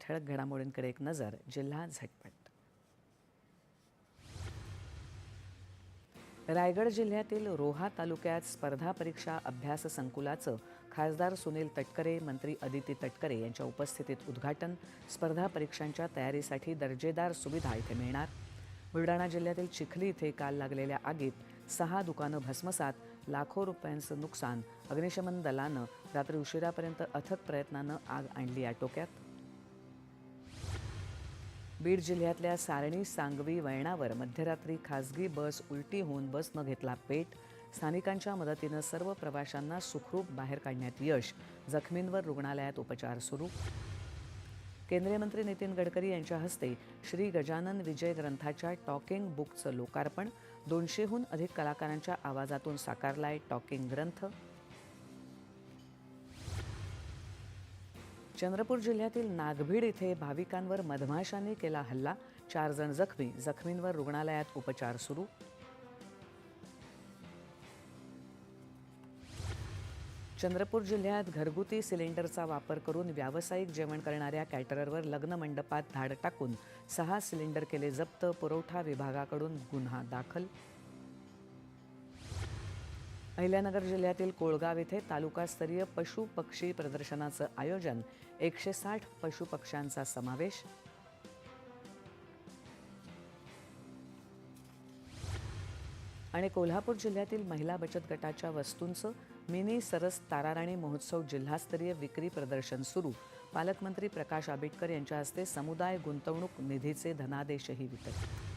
ठळक घडामोडींकडे एक नजर. जिल्हा झटपट. रायगड जिल्ह्यातील रोहा तालुक्यात स्पर्धा परीक्षा अभ्यास संकुलाचं खासदार सुनील तटकरे, मंत्री अदिती तटकरे यांच्या उपस्थितीत उद्घाटन. स्पर्धा परीक्षांच्या तयारीसाठी दर्जेदार सुविधा इथे मिळणार. बुलढाणा जिल्ह्यातील चिखली इथे काल लागलेल्या आगीत 6 दुकानं भस्मसात, लाखो रुपयांचं नुकसान. अग्निशमन दलानं रात्री उशिरापर्यंत अथक प्रयत्नानं आग आणली आटोक्यात. बीड जिल्ह्यातल्या सारणी सांगवी वळणावर मध्यरात्री खासगी बस उलटी होऊन बसनं घेतला पेट. स्थानिकांच्या मदतीनं सर्व प्रवाशांना सुखरूप बाहेर काढण्यात यश. जखमींवर रुग्णालयात उपचार सुरू. केंद्रीय मंत्री नितीन गडकरी यांच्या हस्ते श्री गजानन विजय ग्रंथाच्या टॉकिंग बुकचं लोकार्पण. 200हून अधिक कलाकारांच्या आवाजातून साकारलाय टॉकिंग ग्रंथ. चंद्रपूर जिल्ह्यातील नागभीड इथे भाविकांवर मधमाशांनी केला हल्ला. 4 जण जखमी. जखमींवर रुग्णालयात उपचार सुरू. चंद्रपूर जिल्ह्यात घरगुती सिलेंडरचा वापर करून व्यावसायिक जेवण करणाऱ्या कॅटररवर लग्न मंडपात धाड टाकून 6 सिलेंडर केले जप्त. पुरवठा विभागाकडून गुन्हा दाखल. अहिल्यानगर जिल्ह्यातील कोळगाव येथे तालुकास्तरीय पशु पक्षी प्रदर्शनाचं आयोजन. 160 पशुपक्ष्यांचा समावेश. आणि कोल्हापूर जिल्ह्यातील महिला बचत गटाच्या वस्तूंचं मिनी सरस ताराराणी महोत्सव जिल्हास्तरीय विक्री प्रदर्शन सुरू. पालकमंत्री प्रकाश आंबेडकर यांच्या हस्ते समुदाय गुंतवणूक निधीचे धनादेशही वितरित.